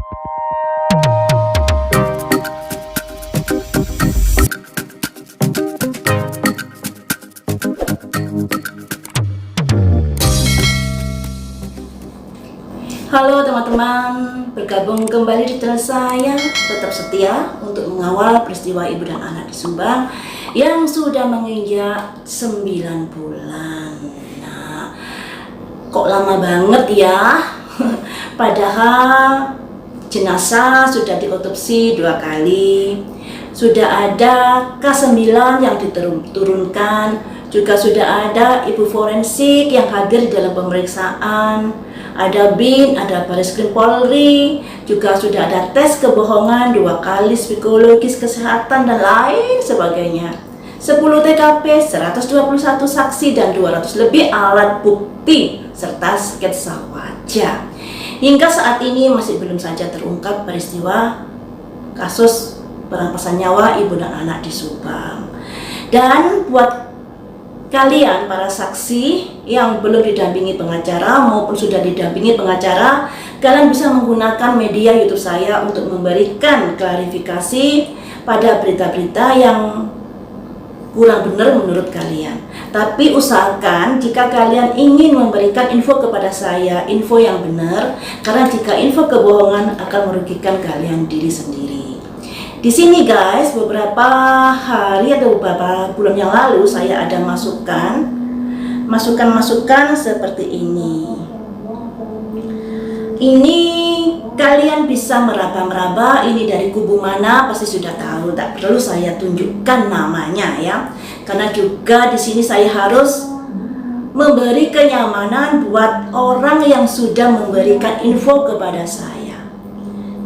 Halo teman-teman, bergabung kembali di channel saya. Tetap setia untuk mengawal peristiwa ibu dan anak di Subang yang sudah menginjak 9 bulan. Nah, kok lama banget ya? Padahal jenazah sudah diotopsi 2 kali, sudah ada K9 yang diturunkan, juga sudah ada ibu forensik yang hadir dalam pemeriksaan, ada BIN, ada Bareskrim Polri, juga sudah ada tes kebohongan 2 kali, psikologis, kesehatan, dan lain sebagainya. 10 TKP, 121 saksi, dan 200 lebih alat bukti, serta sketsa wajah. Hingga saat ini masih belum saja terungkap peristiwa kasus perampasan nyawa ibu dan anak di Subang. Dan buat kalian para saksi yang belum didampingi pengacara maupun sudah didampingi pengacara, kalian bisa menggunakan media YouTube saya untuk memberikan klarifikasi pada berita-berita yang kurang benar menurut kalian. Tapi usahakan jika kalian ingin memberikan info kepada saya, info yang benar, karena jika info kebohongan akan merugikan kalian diri sendiri. Di sini guys, beberapa hari atau beberapa bulan yang lalu saya ada masukan seperti ini. Ini kalian bisa meraba-meraba ini dari kubu mana, pasti sudah tahu, tak perlu saya tunjukkan namanya ya. Karena juga di sini saya harus memberi kenyamanan buat orang yang sudah memberikan info kepada saya.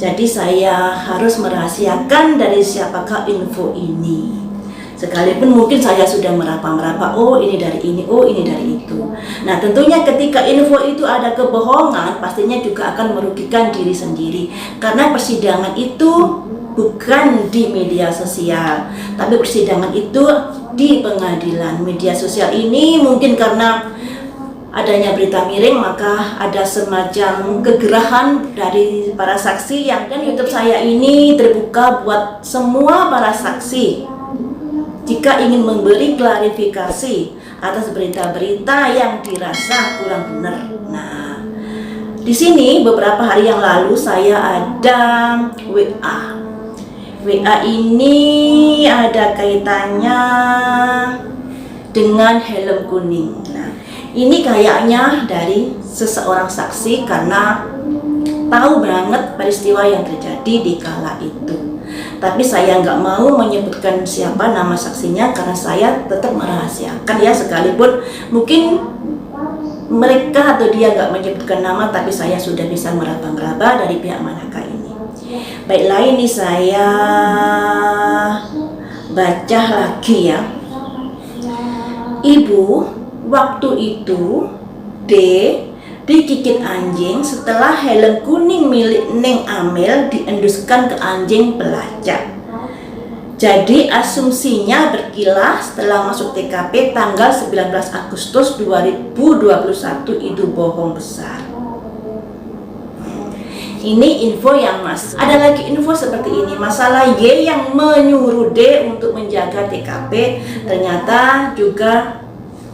Jadi saya harus merahasiakan dari siapakah info ini. Sekalipun mungkin saya sudah meraba-meraba, oh ini dari ini, oh ini dari itu. Nah tentunya ketika info itu ada kebohongan, pastinya juga akan merugikan diri sendiri. Karena persidangan itu bukan di media sosial, tapi persidangan itu di pengadilan. Media sosial ini mungkin karena adanya berita miring, maka ada semacam kegerahan dari para saksi yang, dan YouTube saya ini terbuka buat semua para saksi jika ingin memberi klarifikasi atas berita-berita yang dirasa kurang benar. Nah, di sini beberapa hari yang lalu saya ada WA ini ada kaitannya dengan helm kuning. Nah, ini kayaknya dari seseorang saksi karena tahu banget peristiwa yang terjadi di kala itu. Tapi saya nggak mau menyebutkan siapa nama saksinya karena saya tetap merahasiakan ya, sekalipun mungkin mereka atau dia nggak menyebutkan nama, tapi saya sudah bisa meraba-raba dari pihak manakah ini. Baiklah, ini saya baca lagi ya. Ibu waktu itu D digigit anjing setelah helm kuning milik Neng Amel dienduskan ke anjing pelacak. Jadi asumsinya berkilah setelah masuk TKP tanggal 19 Agustus 2021 itu bohong besar. Ini info yang ada lagi info seperti ini. Masalah Y yang menyuruh D untuk menjaga TKP, ternyata juga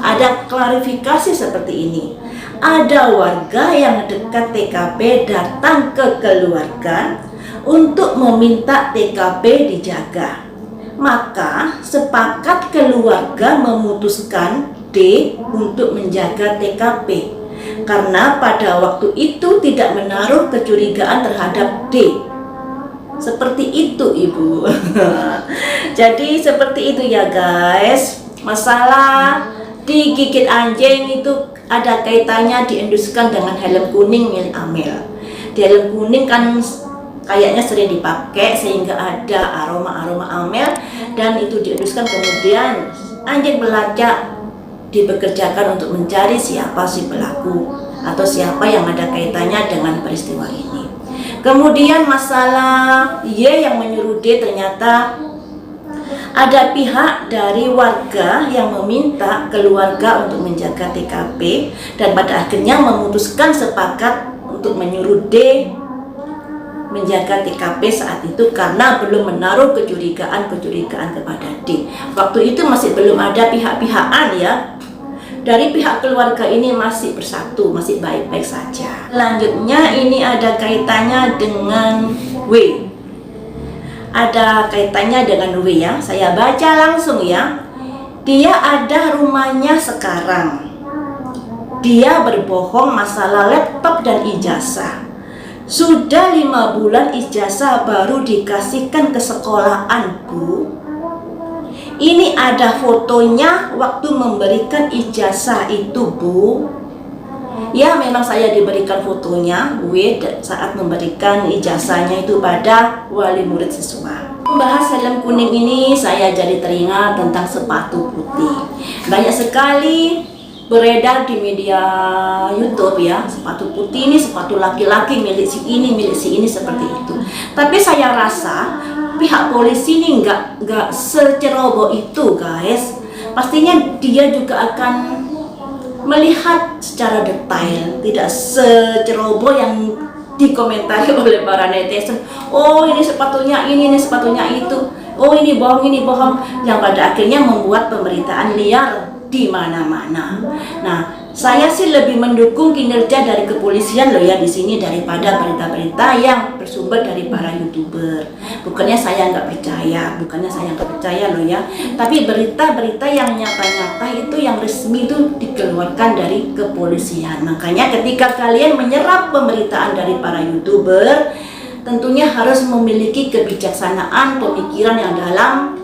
ada klarifikasi seperti ini. Ada warga yang dekat TKP datang ke keluarga untuk meminta TKP dijaga. Maka sepakat keluarga memutuskan D untuk menjaga TKP karena pada waktu itu tidak menaruh kecurigaan terhadap D. Seperti itu Ibu. Jadi seperti itu ya guys. Masalah digigit anjing itu ada kaitannya dienduskan dengan helm kuning milik Amel. Di helm kuning kan kayaknya sering dipakai sehingga ada aroma-aroma Amel, dan itu dienduskan, kemudian anjing pelacak dibekerjakan untuk mencari siapa si pelaku atau siapa yang ada kaitannya dengan peristiwa ini. Kemudian masalah Y yang menyuruh D, ternyata ada pihak dari warga yang meminta keluarga untuk menjaga TKP dan pada akhirnya memutuskan sepakat untuk menyuruh D menjaga TKP saat itu karena belum menaruh kecurigaan kepada D. Waktu itu masih belum ada pihak-pihakan ya. Dari pihak keluarga ini masih bersatu, masih baik-baik saja. Selanjutnya ini ada kaitannya dengan W. Ada kaitannya dengan W ya. Saya baca langsung ya. Dia ada rumahnya sekarang. Dia berbohong masalah laptop dan ijazah. Sudah 5 bulan ijazah baru dikasihkan ke sekolahan, Bu. Ini ada fotonya waktu memberikan ijazah itu, Bu. Ya, memang saya diberikan fotonya, W, saat memberikan ijazahnya itu pada wali murid siswa. Membahas helm kuning ini, saya jadi teringat tentang sepatu putih. Banyak sekali beredar di media YouTube ya, sepatu putih ini sepatu laki-laki milik si ini seperti itu. Tapi saya rasa pihak polisi ini nggak seceroboh itu, guys. Pastinya dia juga akan melihat secara detail, tidak seceroboh yang dikomentari oleh para netizen. Oh, ini sepatunya ini sepatunya itu. Oh, ini bohong, yang pada akhirnya membuat pemberitaan liar di mana-mana. Nah, saya sih lebih mendukung kinerja dari kepolisian loh ya di sini daripada berita-berita yang bersumber dari para YouTuber. Bukannya saya nggak percaya loh ya. Tapi berita-berita yang nyata-nyata itu yang resmi itu dikeluarkan dari kepolisian. Makanya ketika kalian menyerap pemberitaan dari para YouTuber, tentunya harus memiliki kebijaksanaan pemikiran yang dalam.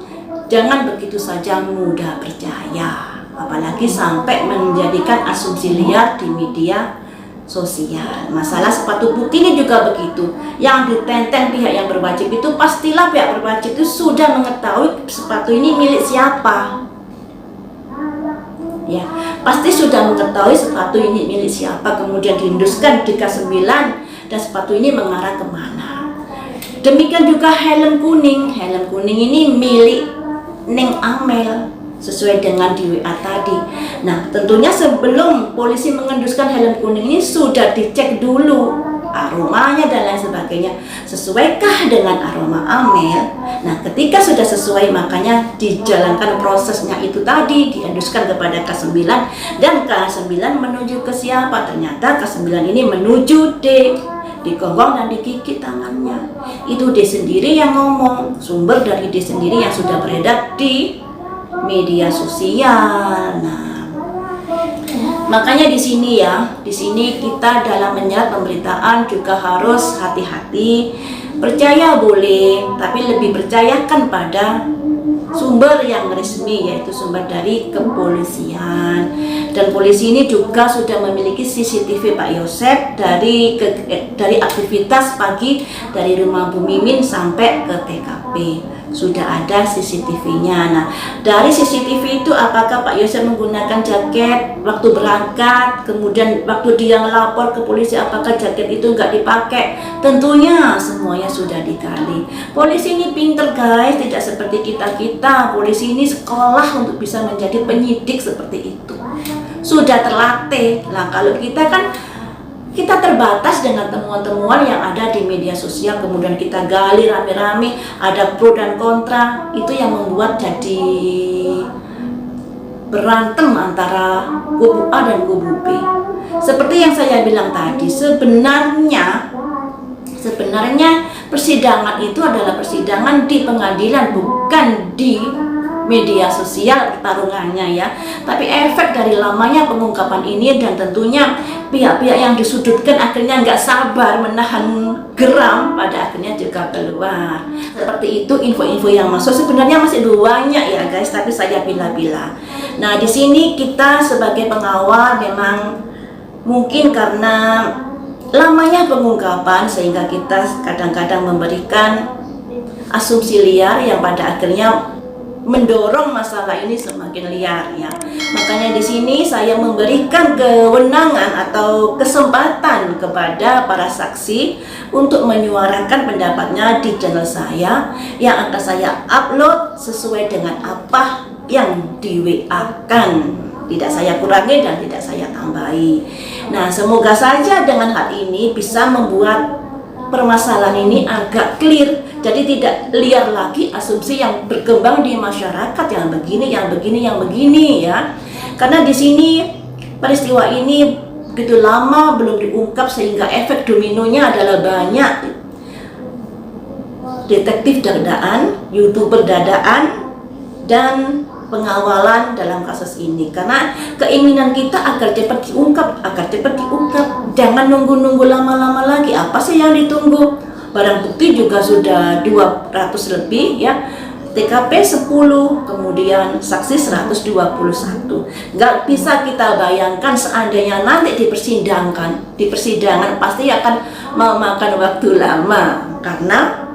Jangan begitu saja mudah percaya. Apalagi sampai menjadikan asumsi liar di media sosial. Masalah sepatu putih ini juga begitu. Yang ditenteng pihak yang berwajib itu pastilah pihak berwajib itu sudah mengetahui sepatu ini milik siapa. Ya, pasti sudah mengetahui sepatu ini milik siapa, kemudian diinduskan di K9 dan sepatu ini mengarah kemana. Demikian juga helm kuning. Helm kuning ini milik Neng Amel sesuai dengan di WA tadi. Nah, tentunya sebelum polisi mengenduskan helm kuning ini sudah dicek dulu aromanya dan lain sebagainya. Sesuaikah dengan aroma Amel? Nah, ketika sudah sesuai makanya dijalankan prosesnya itu tadi, dienduskan kepada K9 dan K9 menuju ke siapa? Ternyata K9 ini menuju D. Digonggong dan digigit tangannya. Itu D sendiri yang ngomong, sumber dari D sendiri yang sudah beredar di media sosial. Nah, makanya di sini kita dalam menyerap pemberitaan juga harus hati-hati. Percaya boleh, tapi lebih percayakan pada sumber yang resmi, yaitu sumber dari kepolisian. Dan polisi ini juga sudah memiliki CCTV Pak Yosep dari aktivitas pagi dari rumah Bu Mimin sampai ke TKP. Sudah ada CCTV-nya. Nah, dari CCTV itu apakah Pak Yosep menggunakan jaket waktu berangkat, kemudian waktu dia ngelapor ke polisi apakah jaket itu nggak dipakai? Tentunya semuanya sudah digali. Polisi ini pinter, guys, tidak seperti kita. Polisi ini sekolah untuk bisa menjadi penyidik seperti itu. Sudah terlatih. Nah, kalau kita terbatas dengan temuan-temuan yang ada di media sosial, kemudian kita gali rame-rame, ada pro dan kontra, itu yang membuat jadi berantem antara kubu A dan kubu B. Seperti yang saya bilang tadi, sebenarnya persidangan itu adalah persidangan di pengadilan, bukan di media sosial pertarungannya ya. Tapi efek dari lamanya pengungkapan ini dan tentunya pihak-pihak yang disudutkan akhirnya nggak sabar menahan geram, pada akhirnya juga keluar. Seperti itu info-info yang masuk sebenarnya masih banyak ya guys, tapi saya pilih-pilih. Nah, di sini kita sebagai pengawal memang mungkin karena lamanya pengungkapan sehingga kita kadang-kadang memberikan asumsi liar yang pada akhirnya mendorong masalah ini semakin liar ya. Makanya di sini saya memberikan kewenangan atau kesempatan kepada para saksi untuk menyuarakan pendapatnya di channel saya yang akan saya upload sesuai dengan apa yang di WA-kan. Tidak saya kurangi dan tidak saya tambahi. Nah, semoga saja dengan hal ini bisa membuat permasalahan ini agak clear, jadi tidak liar lagi asumsi yang berkembang di masyarakat yang begini ya. Karena di sini peristiwa ini begitu lama belum diungkap sehingga efek dominonya adalah banyak detektif dadaan, YouTuber dadaan, dan pengawalan dalam kasus ini. Karena keinginan kita agar cepat diungkap. Jangan nunggu-nunggu lama-lama lagi. Apa sih yang ditunggu? Barang bukti juga sudah 200 lebih ya. TKP 10, kemudian saksi 121. Nggak bisa kita bayangkan seandainya nanti di persidangan pasti akan memakan waktu lama karena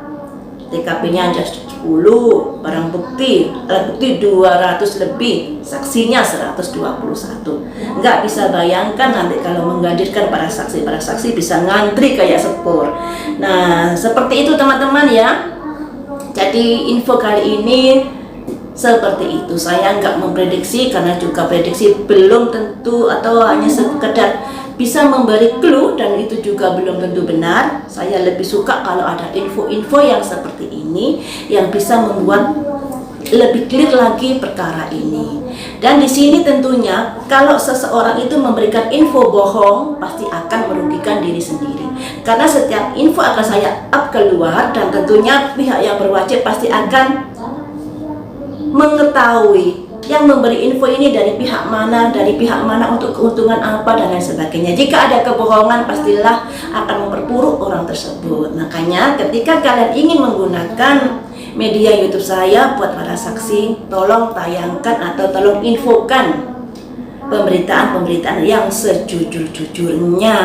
TKP-nya aja 10, barang bukti, alat bukti 200 lebih, saksinya 121. Nggak bisa bayangkan nanti kalau menghadirkan para saksi bisa ngantri kayak sepur. Nah, seperti itu teman-teman ya. Jadi info kali ini seperti itu. Saya nggak memprediksi karena juga prediksi belum tentu atau hanya sekedar bisa memberi clue dan itu juga belum tentu benar. Saya lebih suka kalau ada info-info yang seperti ini yang bisa membuat lebih clear lagi perkara ini. Dan di sini tentunya kalau seseorang itu memberikan info bohong pasti akan merugikan diri sendiri. Karena setiap info akan saya up keluar dan tentunya pihak yang berwajib pasti akan mengetahui yang memberi info ini dari pihak mana untuk keuntungan apa dan lain sebagainya. Jika ada kebohongan pastilah akan memperburuk orang tersebut. Makanya ketika kalian ingin menggunakan media YouTube saya buat para saksi, tolong tayangkan atau tolong infokan pemberitaan yang sejujur-jujurnya.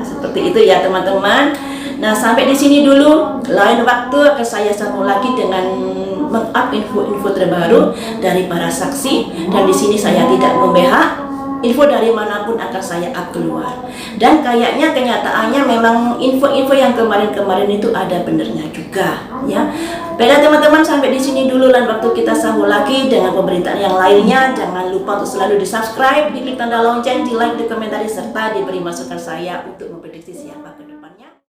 Seperti itu ya teman-teman. Nah, sampai di sini dulu. Lain waktu akan saya sambung lagi dengan meng-up info-info terbaru dari para saksi. Dan di sini saya tidak membehak, info dari manapun akan saya up keluar. Dan kayaknya kenyataannya memang info-info yang kemarin-kemarin itu ada benernya juga, ya. Baiklah teman-teman, sampai di sini dulu. Lain waktu kita sambung lagi dengan pemberitaan yang lainnya. Jangan lupa untuk selalu di subscribe, diklik tanda lonceng, di like, di komentari serta diberi masukan saya untuk memprediksi siapa